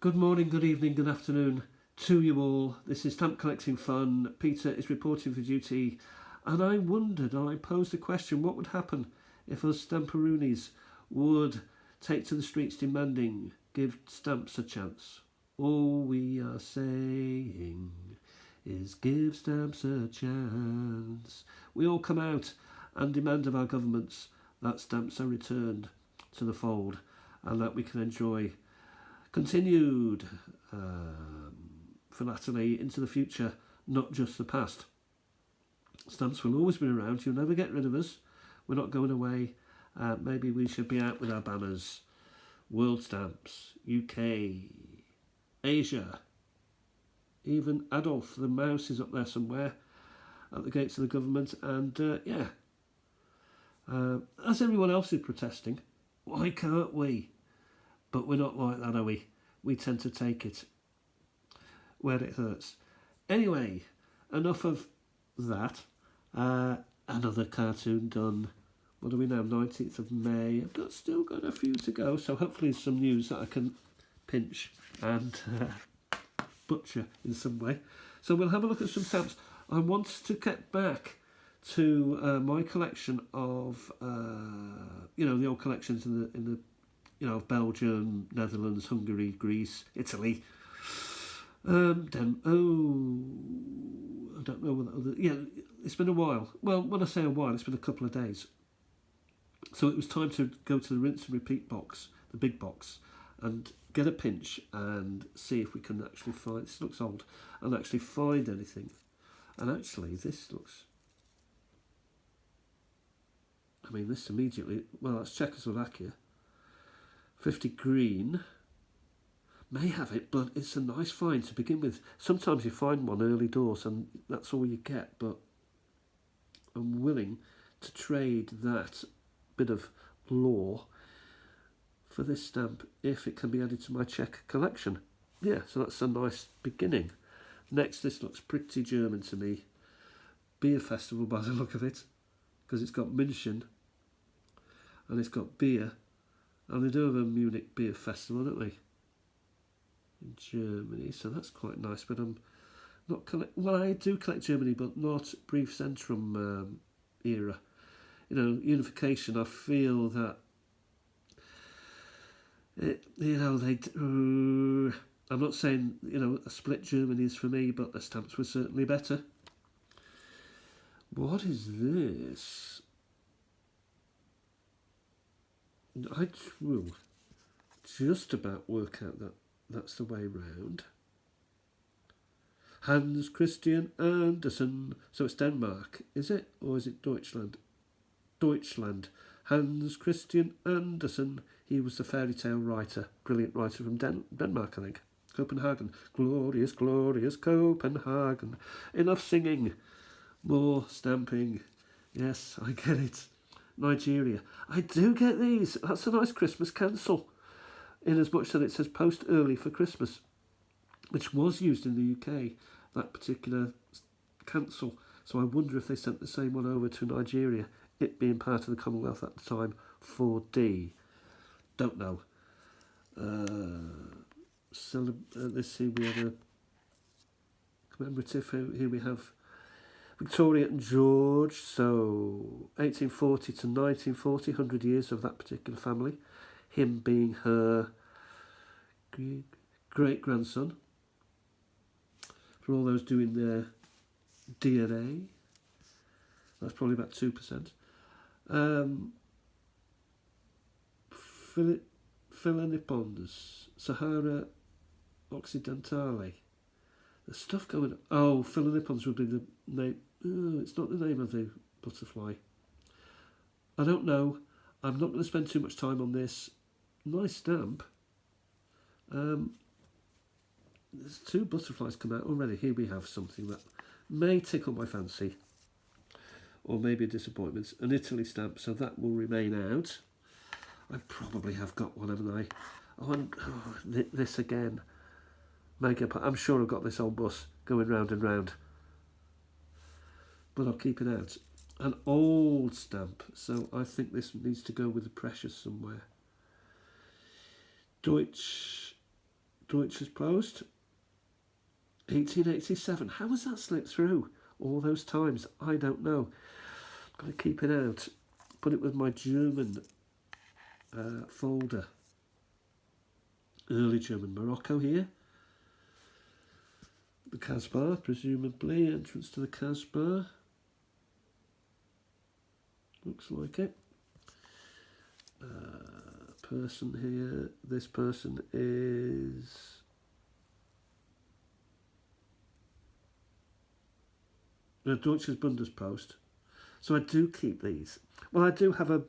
Good morning, good evening, good afternoon to you all. This is Stamp Collecting Fun. Peter is reporting for duty, and I wondered, and I posed the question, what would happen if us Stamperoonies would take to the streets demanding give stamps a chance? All we are saying is give stamps a chance. We all come out and demand of our governments that stamps are returned to the fold and that we can enjoy continued philately into the future, not just the past. Stamps will always be around. You'll never get rid of us. We're not going away. Maybe we should be out with our banners. World stamps, UK, Asia, even Adolf the mouse is up there somewhere at the gates of the government. And as everyone else is protesting, why can't we? But we're not like that, are we? We tend to take it where it hurts. Anyway, enough of that. Another cartoon done. What are we now? 19th of May. I've still got a few to go, so hopefully some news that I can pinch and butcher in some way. So we'll have a look at some stamps. I want to get back to my collection of, the old collections in the Belgium, Netherlands, Hungary, Greece, Italy. I don't know what other. Yeah, it's been a while. Well, when I say a while, it's been a couple of days. So it was time to go to the rinse and repeat box, the big box, and get a pinch and see if we can actually find. This looks old, and actually find anything. And actually, this looks. I mean, this immediately. Well, that's Czechoslovakia. 50 green, may have it, but it's a nice find to begin with. Sometimes you find one early doors and that's all you get, but I'm willing to trade that bit of lore for this stamp if it can be added to my Czech collection. Yeah, so that's a nice beginning. Next, this looks pretty German to me. Beer festival by the look of it, because it's got München and it's got beer. And they do have a Munich Beer Festival, don't they? In Germany, so that's quite nice. But I'm not well, I do collect Germany, but not Brief Centrum era. Unification. I feel that I'm not saying a split Germany is for me, but the stamps were certainly better. What is this? I will just about work out that that's the way round. Hans Christian Andersen. So it's Denmark, is it? Or is it Deutschland? Deutschland. Hans Christian Andersen. He was the fairy tale writer, brilliant writer from Denmark, I think. Copenhagen. Glorious, glorious Copenhagen. Enough singing. More stamping. Yes, I get it. Nigeria. I do get these. That's a nice Christmas cancel, in as much that it says post early for Christmas, which was used in the UK, that particular cancel. So I wonder if they sent the same one over to Nigeria, it being part of the Commonwealth at the time, 4D. Don't know. Let's see, we have a commemorative. Here we have Victoria and George, so 1840 to 1940, 100 years of that particular family. Him being her great-grandson. For all those doing their DNA, that's probably about 2%. Philippines, Sahara Occidentale. There's stuff going. Oh, Philippines would be the name. Oh, it's not the name of the butterfly. I don't know. I'm not going to spend too much time on this. Nice stamp. There's 2 butterflies come out already. Here we have something that may tickle my fancy, or maybe a disappointment. An Italy stamp, so that will remain out. I probably have got one, haven't I? This again. I'm sure I've got this old bus going round and round, but I'll keep it out. An old stamp, so I think this needs to go with the precious somewhere. Deutsch Deutsches Post, 1887. How has that slipped through all those times? I don't know. Got to keep it out. Put it with my German folder. Early German Morocco here. The Casbah, presumably. Entrance to the Casbah. Looks like it. Person here. This person is... the Deutsches Bundespost. So I do keep these. Well, I do have a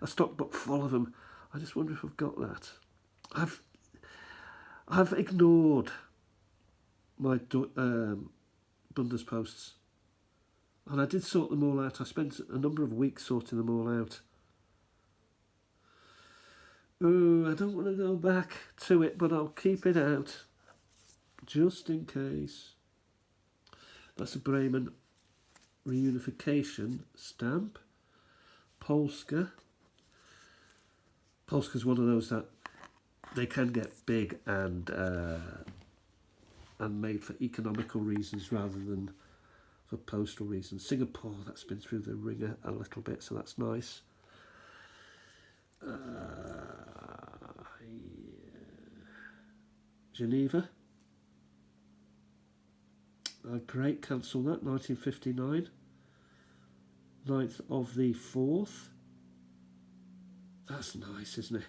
stock book full of them. I just wonder if I've got that. I've ignored my Bundesposts. And I did sort them all out. I spent a number of weeks sorting them all out. Oh, I don't want to go back to it, but I'll keep it out. Just in case. That's a Bremen reunification stamp. Polska. Polska's one of those that they can get big and made for economical reasons rather than for postal reasons. Singapore, that's been through the ringer a little bit, so that's nice. Geneva. Great, cancel that. 1959. 9th of the 4th. That's nice, isn't it?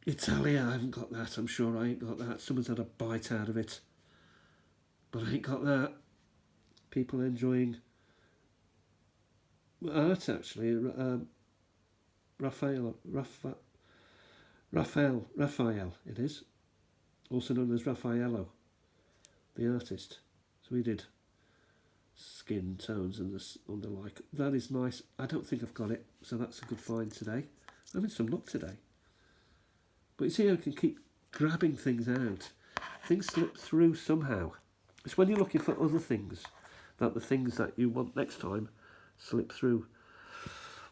Italia, I haven't got that. I'm sure I ain't got that. Someone's had a bite out of it. But I ain't got that. People enjoying art, actually. Raphael, it is. Also known as Raffaello, the artist. So he did skin tones and the like. That is nice. I don't think I've got it, so that's a good find today. I'm having some luck today. But you see, I can keep grabbing things out. Things slip through somehow. It's when you're looking for other things that the things that you want next time slip through.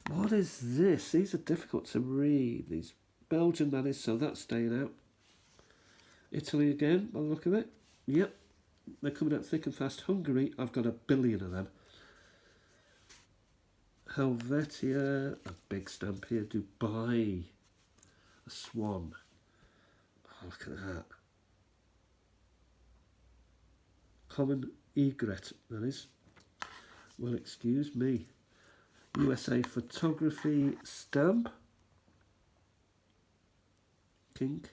What is this? These are difficult to read. These Belgian, that is, so that's staying out. Italy again, by the look of it. Yep, they're coming out thick and fast. Hungary, I've got a billion of them. Helvetia, a big stamp here. Dubai, a swan. Oh, look at that. Common egret, that is. Well, excuse me. USA photography stamp. Kink.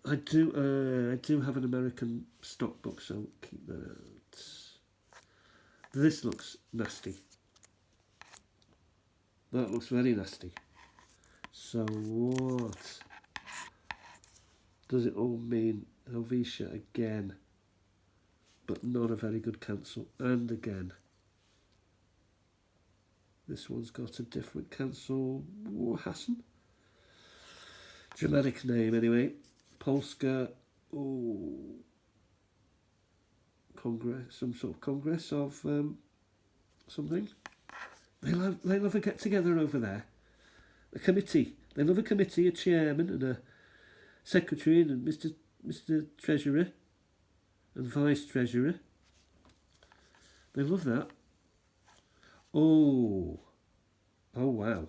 I do have an American stock book, so keep that. This looks nasty. That looks very nasty. So what does it all mean? Helvetia again, but not a very good cancel. And again, this one's got a different cancel. Hassan. Dramatic name anyway. Polska. Oh, Congress, some sort of Congress of something. They love a get together over there. A committee. They love a committee, a chairman and a secretary and Mr. Treasurer and Vice Treasurer. They love that. Oh wow.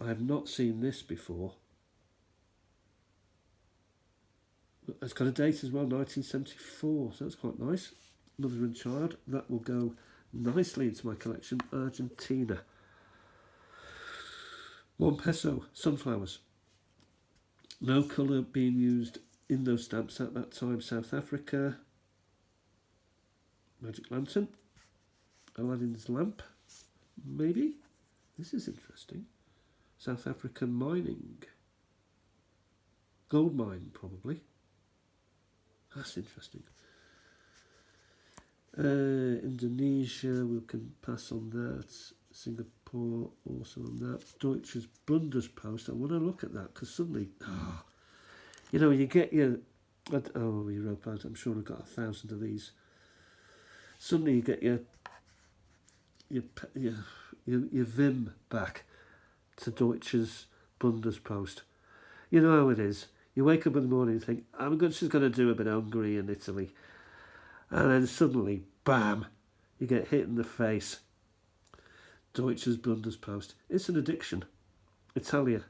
I have not seen this before. It's got a date as well, 1974, so that's quite nice. Mother and child, that will go nicely into my collection. Argentina. £1, sunflowers. No colour being used in those stamps at that time. South Africa. Magic lantern. Aladdin's lamp. Maybe. This is interesting. South African mining. Gold mine, probably. That's interesting. Indonesia, we can pass on that. Singapore, also on that. Deutsches Bundespost, I want to look at that because suddenly, you know, you get your, Europa, I'm sure I've got 1,000 of these. Suddenly you get your Vim back. to Deutsches Bundespost. You know how it is. You wake up in the morning and think, I'm just going to do a bit of Hungary and Italy. And then suddenly, bam, you get hit in the face. Deutsches Bundespost. It's an addiction. Italia.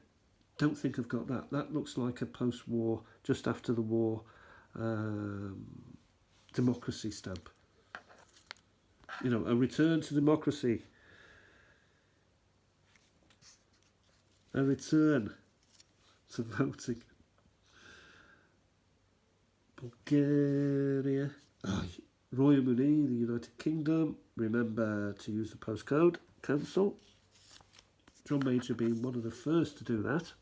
Don't think I've got that. That looks like a post-war, just after the war, democracy stamp. You know, a return to democracy. A return to voting. Bulgaria. Royaume Uni, the United Kingdom. Remember to use the postcode. Council. John Major being one of the first to do that.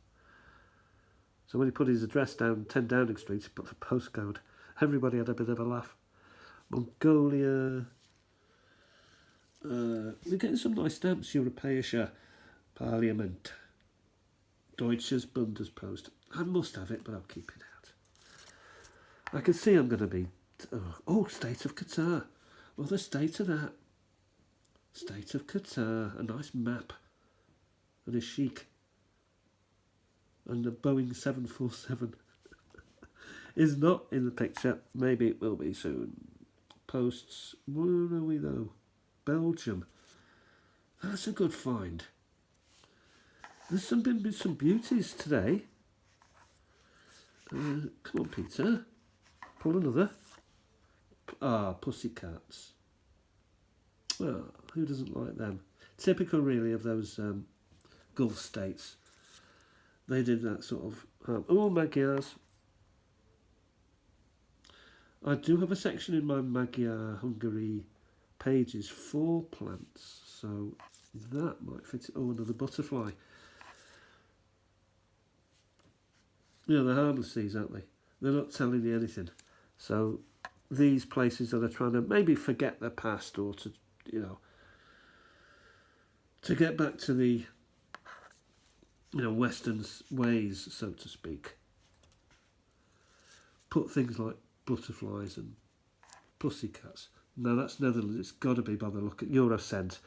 So when he put his address down, 10 Downing Street, he put the postcode. Everybody had a bit of a laugh. Mongolia. We're getting some nice stamps. Europäischer Parliament. Deutsches Bundespost. I must have it, but I'll keep it out. I can see I'm going to be... State of Qatar. Well, the state of that. State of Qatar. A nice map. And a chic. And the Boeing 747 is not in the picture. Maybe it will be soon. Posts. Where are we though? Belgium. That's a good find. There's been some beauties today. Come on, Peter. Pull another. Pussycats. Well, who doesn't like them? Typical, really, of those Gulf states. They did that sort of... Magyars. I do have a section in my Magyar Hungary pages for plants, so that might fit it. Another butterfly. You know, they're harmless, these, aren't they? They're not telling you anything. So these places that are trying to maybe forget their past, or to, you know, to get back to the, you know, Western ways, so to speak. Put things like butterflies and pussycats. No, that's Netherlands. It's got to be by the look at Eurocent.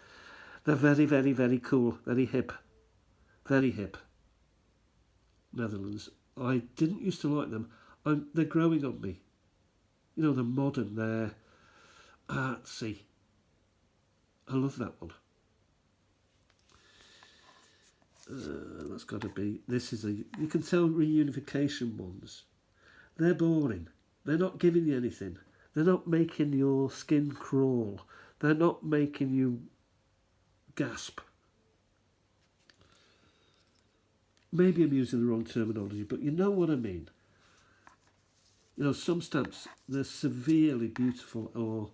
They're very, very, very cool. Very hip. Very hip. Netherlands. I didn't used to like them. They're growing on me. You know, they're modern. They're artsy. I love that one. That's got to be... This is a... You can tell reunification ones. They're boring. They're not giving you anything. They're not making your skin crawl. They're not making you gasp. Maybe I'm using the wrong terminology, but you know what I mean. You know, some stamps, they're severely beautiful, or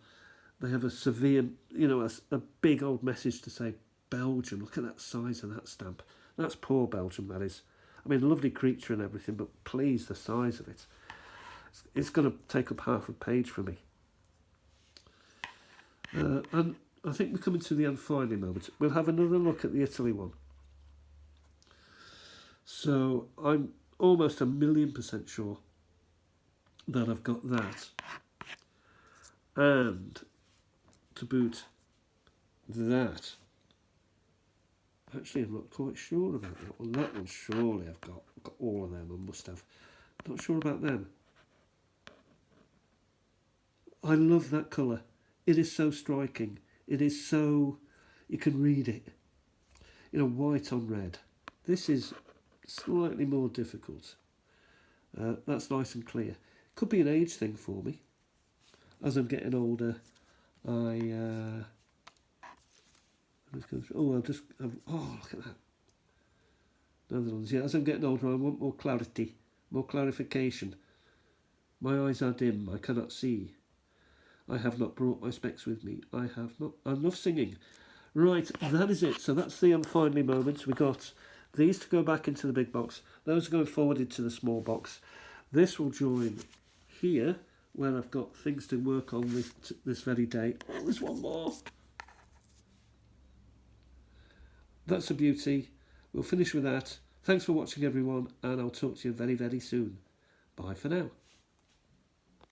they have a severe, you know, a big old message to say, Belgium, look at that size of that stamp. That's poor Belgium, that is. I mean, lovely creature and everything, but please, the size of it. It's going to take up half a page for me. And I think we're coming to the end finally moment. We'll have another look at the Italy one. So I'm almost 1,000,000% sure that I've got that. And to boot that. Actually, I'm not quite sure about that one. That one, surely I've got all of them. I must have. Not sure about them. I love that colour. It is so striking. It is so... You can read it. You know, white on red. This is slightly more difficult. That's nice and clear. Could be an age thing for me. As I'm getting older, I'll just go through. Look at that. Netherlands. Yeah, as I'm getting older, I want more clarity, more clarification. My eyes are dim. I cannot see. I have not brought my specs with me. I have not. Enough singing. Right, that is it. So that's the finally moment. We got these to go back into the big box. Those are going forward into the small box. This will join here, where I've got things to work on this very day. Oh, there's one more. That's a beauty. We'll finish with that. Thanks for watching, everyone, and I'll talk to you very, very soon. Bye for now.